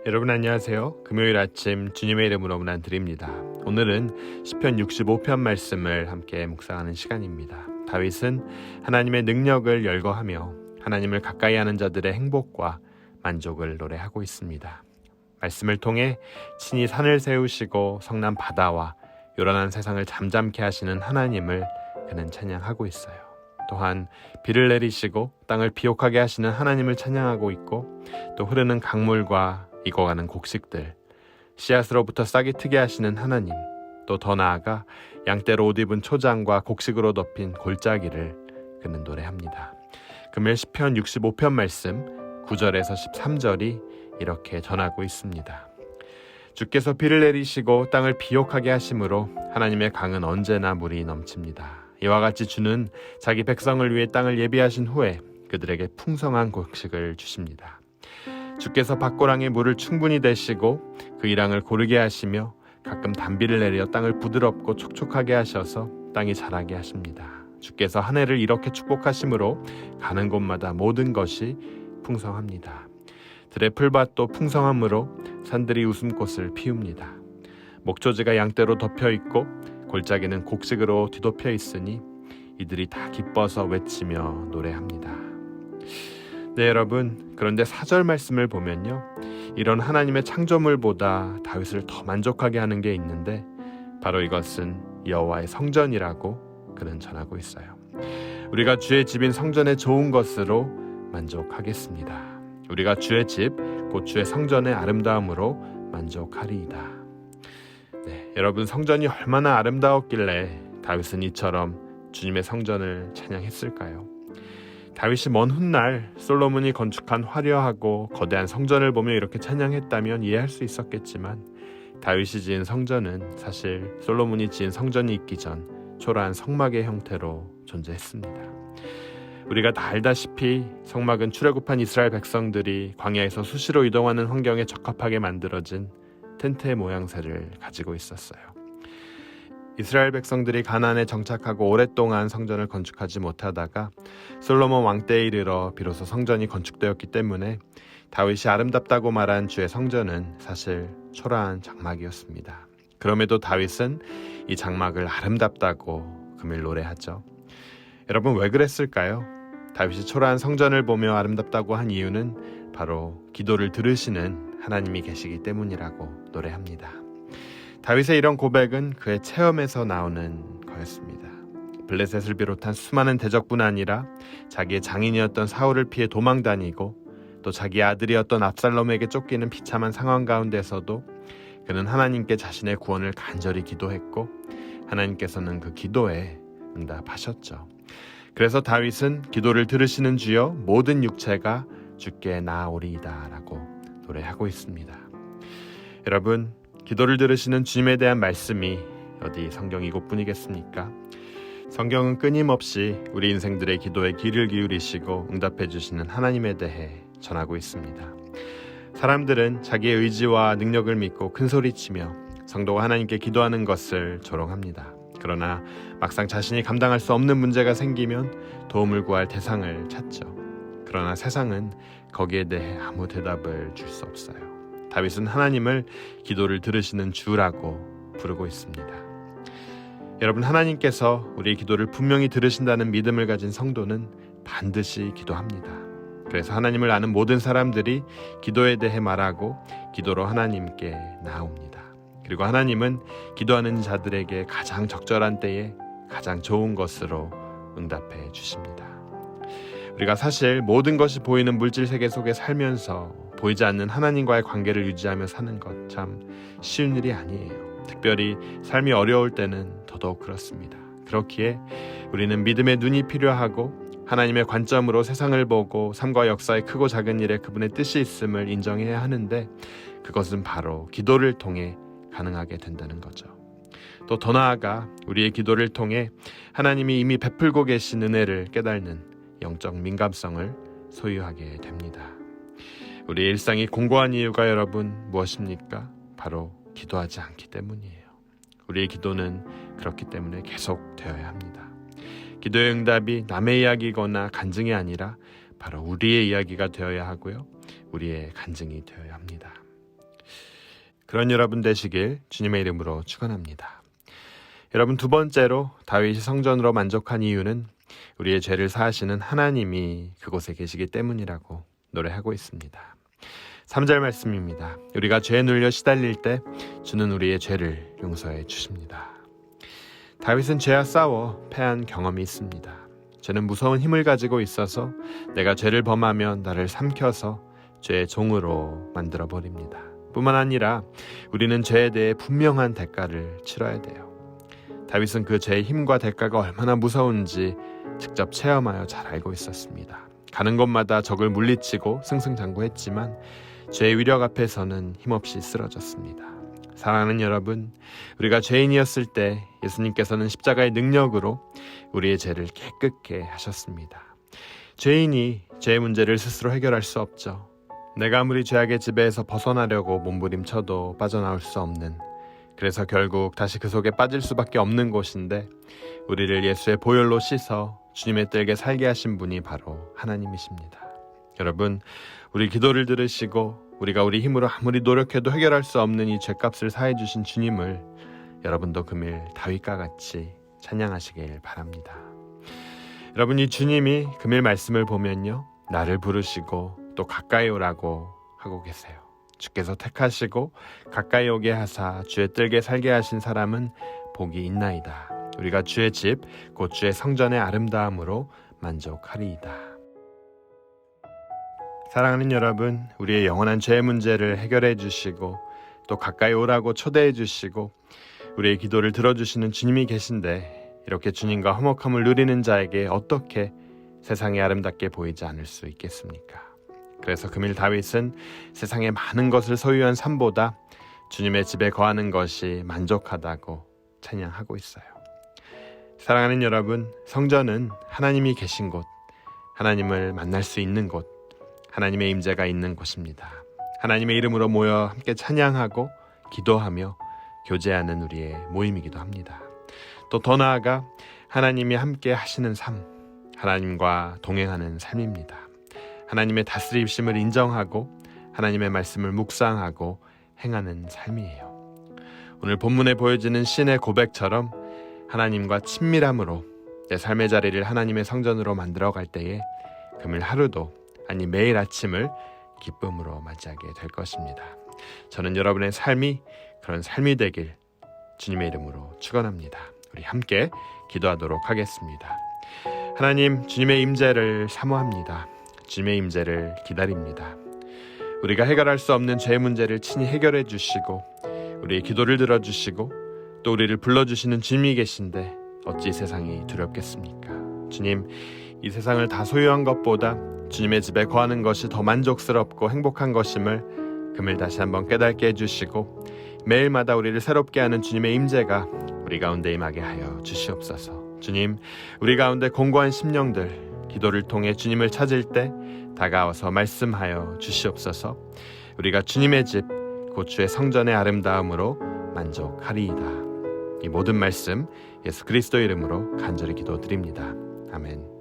여러분 안녕하세요. 금요일 아침 주님의 이름으로 문안 드립니다. 오늘은 시편 65편 말씀을 함께 묵상하는 시간입니다. 다윗은 하나님의 능력을 열거하며 하나님을 가까이 하는 자들의 행복과 만족을 노래하고 있습니다. 말씀을 통해 친히 산을 세우시고 성난 바다와 요란한 세상을 잠잠케 하시는 하나님을 그는 찬양하고 있어요. 또한 비를 내리시고 땅을 비옥하게 하시는 하나님을 찬양하고 있고, 또 흐르는 강물과 익어가는 곡식들, 씨앗으로부터 싹이 트게 하시는 하나님, 또 더 나아가 양떼로 옷 입은 초장과 곡식으로 덮인 골짜기를 그는 노래합니다. 금일 시편 65편 말씀 9절에서 13절이 이렇게 전하고 있습니다. 주께서 비를 내리시고 땅을 비옥하게 하심으로 하나님의 강은 언제나 물이 넘칩니다. 이와 같이 주는 자기 백성을 위해 땅을 예비하신 후에 그들에게 풍성한 곡식을 주십니다. 주께서 밭고랑에 물을 충분히 대시고 그 일항을 고르게 하시며 가끔 단비를 내려 땅을 부드럽고 촉촉하게 하셔서 땅이 자라게 하십니다. 주께서 한 해를 이렇게 축복하심으로 가는 곳마다 모든 것이 풍성합니다. 들의 풀밭도 풍성함으로 산들이 웃음꽃을 피웁니다. 목초지가 양떼로 덮여 있고 골짜기는 곡식으로 뒤덮여 있으니 이들이 다 기뻐서 외치며 노래합니다. 네, 여러분, 그런데 4절 말씀을 보면요, 이런 하나님의 창조물보다 다윗을 더 만족하게 하는 게 있는데 바로 이것은 여호와의 성전이라고 그는 전하고 있어요. 우리가 주의 집인 성전의 좋은 것으로 만족하겠습니다. 우리가 주의 집, 곧 주의 성전의 아름다움으로 만족하리이다. 네, 여러분, 성전이 얼마나 아름다웠길래 다윗은 이처럼 주님의 성전을 찬양했을까요? 다윗이 먼 훗날 솔로몬이 건축한 화려하고 거대한 성전을 보며 이렇게 찬양했다면 이해할 수 있었겠지만, 다윗이 지은 성전은 사실 솔로몬이 지은 성전이 있기 전 초라한 성막의 형태로 존재했습니다. 우리가 다 알다시피 성막은 출애굽한 이스라엘 백성들이 광야에서 수시로 이동하는 환경에 적합하게 만들어진 텐트의 모양새를 가지고 있었어요. 이스라엘 백성들이 가나안에 정착하고 오랫동안 성전을 건축하지 못하다가 솔로몬 왕 때에 이르러 비로소 성전이 건축되었기 때문에 다윗이 아름답다고 말한 주의 성전은 사실 초라한 장막이었습니다. 그럼에도 다윗은 이 장막을 아름답다고 금일 노래하죠. 여러분, 왜 그랬을까요? 다윗이 초라한 성전을 보며 아름답다고 한 이유는 바로 기도를 들으시는 하나님이 계시기 때문이라고 노래합니다. 다윗의 이런 고백은 그의 체험에서 나오는 거였습니다. 블레셋을 비롯한 수많은 대적뿐 아니라 자기의 장인이었던 사울을 피해 도망다니고 또 자기 아들이었던 압살롬에게 쫓기는 비참한 상황 가운데서도 그는 하나님께 자신의 구원을 간절히 기도했고 하나님께서는 그 기도에 응답하셨죠. 그래서 다윗은 기도를 들으시는 주여 모든 육체가 주께 나아오리이다 라고 노래하고 있습니다. 여러분, 기도를 들으시는 주님에 대한 말씀이 어디 성경 이곳뿐이겠습니까? 성경은 끊임없이 우리 인생들의 기도에 귀를 기울이시고 응답해 주시는 하나님에 대해 전하고 있습니다. 사람들은 자기의 의지와 능력을 믿고 큰소리치며 성도가 하나님께 기도하는 것을 조롱합니다. 그러나 막상 자신이 감당할 수 없는 문제가 생기면 도움을 구할 대상을 찾죠. 그러나 세상은 거기에 대해 아무 대답을 줄 수 없어요. 다윗은 하나님을 기도를 들으시는 주라고 부르고 있습니다. 여러분, 하나님께서 우리의 기도를 분명히 들으신다는 믿음을 가진 성도는 반드시 기도합니다. 그래서 하나님을 아는 모든 사람들이 기도에 대해 말하고 기도로 하나님께 나아옵니다. 그리고 하나님은 기도하는 자들에게 가장 적절한 때에 가장 좋은 것으로 응답해 주십니다. 우리가 사실 모든 것이 보이는 물질 세계 속에 살면서 보이지 않는 하나님과의 관계를 유지하며 사는 것 참 쉬운 일이 아니에요. 특별히 삶이 어려울 때는 더더욱 그렇습니다. 그렇기에 우리는 믿음의 눈이 필요하고 하나님의 관점으로 세상을 보고 삶과 역사의 크고 작은 일에 그분의 뜻이 있음을 인정해야 하는데, 그것은 바로 기도를 통해 가능하게 된다는 거죠. 또 더 나아가 우리의 기도를 통해 하나님이 이미 베풀고 계신 은혜를 깨닫는 영적 민감성을 소유하게 됩니다. 우리의 일상이 공고한 이유가 여러분 무엇입니까? 바로 기도하지 않기 때문이에요. 우리의 기도는 그렇기 때문에 계속 되어야 합니다. 기도의 응답이 남의 이야기거나 간증이 아니라 바로 우리의 이야기가 되어야 하고요, 우리의 간증이 되어야 합니다. 그런 여러분 되시길 주님의 이름으로 축원합니다. 여러분, 두 번째로 다윗이 성전으로 만족한 이유는 우리의 죄를 사하시는 하나님이 그곳에 계시기 때문이라고 노래하고 있습니다. 3절 말씀입니다. 우리가 죄에 눌려 시달릴 때 주는 우리의 죄를 용서해 주십니다. 다윗은 죄와 싸워 패한 경험이 있습니다. 죄는 무서운 힘을 가지고 있어서 내가 죄를 범하면 나를 삼켜서 죄의 종으로 만들어버립니다. 뿐만 아니라 우리는 죄에 대해 분명한 대가를 치러야 돼요. 다윗은 그 죄의 힘과 대가가 얼마나 무서운지 직접 체험하여 잘 알고 있었습니다. 가는 곳마다 적을 물리치고 승승장구했지만 죄의 위력 앞에서는 힘없이 쓰러졌습니다. 사랑하는 여러분, 우리가 죄인이었을 때 예수님께서는 십자가의 능력으로 우리의 죄를 깨끗게 하셨습니다. 죄인이 죄의 문제를 스스로 해결할 수 없죠. 내가 아무리 죄악의 지배에서 벗어나려고 몸부림쳐도 빠져나올 수 없는, 그래서 결국 다시 그 속에 빠질 수밖에 없는 곳인데 우리를 예수의 보혈로 씻어 주님의 뜰게 살게 하신 분이 바로 하나님이십니다. 여러분, 우리 기도를 들으시고 우리가 우리 힘으로 아무리 노력해도 해결할 수 없는 이 죄값을 사해 주신 주님을 여러분도 금일 다윗과 같이 찬양하시길 바랍니다. 여러분, 이 주님이 금일 말씀을 보면요, 나를 부르시고 또 가까이 오라고 하고 계세요. 주께서 택하시고 가까이 오게 하사 주의 뜰게 살게 하신 사람은 복이 있나이다. 우리가 주의 집 곧 주의 성전의 아름다움으로 만족하리이다. 사랑하는 여러분, 우리의 영원한 죄의 문제를 해결해 주시고 또 가까이 오라고 초대해 주시고 우리의 기도를 들어주시는 주님이 계신데 이렇게 주님과 화목함을 누리는 자에게 어떻게 세상이 아름답게 보이지 않을 수 있겠습니까? 그래서 금일 다윗은 세상의 많은 것을 소유한 삶보다 주님의 집에 거하는 것이 만족하다고 찬양하고 있어요. 사랑하는 여러분, 성전은 하나님이 계신 곳, 하나님을 만날 수 있는 곳, 하나님의 임재가 있는 곳입니다. 하나님의 이름으로 모여 함께 찬양하고 기도하며 교제하는 우리의 모임이기도 합니다. 또 더 나아가 하나님이 함께 하시는 삶, 하나님과 동행하는 삶입니다. 하나님의 다스리심을 인정하고 하나님의 말씀을 묵상하고 행하는 삶이에요. 오늘 본문에 보여지는 신의 고백처럼 하나님과 친밀함으로 내 삶의 자리를 하나님의 성전으로 만들어갈 때에 금일 하루도, 아니 매일 아침을 기쁨으로 맞이하게 될 것입니다. 저는 여러분의 삶이 그런 삶이 되길 주님의 이름으로 축원합니다. 우리 함께 기도하도록 하겠습니다. 하나님, 주님의 임재를 사모합니다. 주님의 임재를 기다립니다. 우리가 해결할 수 없는 죄 문제를 친히 해결해 주시고 우리의 기도를 들어주시고 또 우리를 불러주시는 주님이 계신데 어찌 세상이 두렵겠습니까? 주님, 이 세상을 다 소유한 것보다 주님의 집에 거하는 것이 더 만족스럽고 행복한 것임을 금일 다시 한번 깨닫게 해주시고 매일마다 우리를 새롭게 하는 주님의 임재가 우리 가운데 임하게 하여 주시옵소서. 주님, 우리 가운데 공고한 심령들 기도를 통해 주님을 찾을 때 다가와서 말씀하여 주시옵소서. 우리가 주님의 집 곧 주의 성전의 아름다움으로 만족하리이다. 이 모든 말씀 예수 그리스도 이름으로 간절히 기도드립니다. 아멘.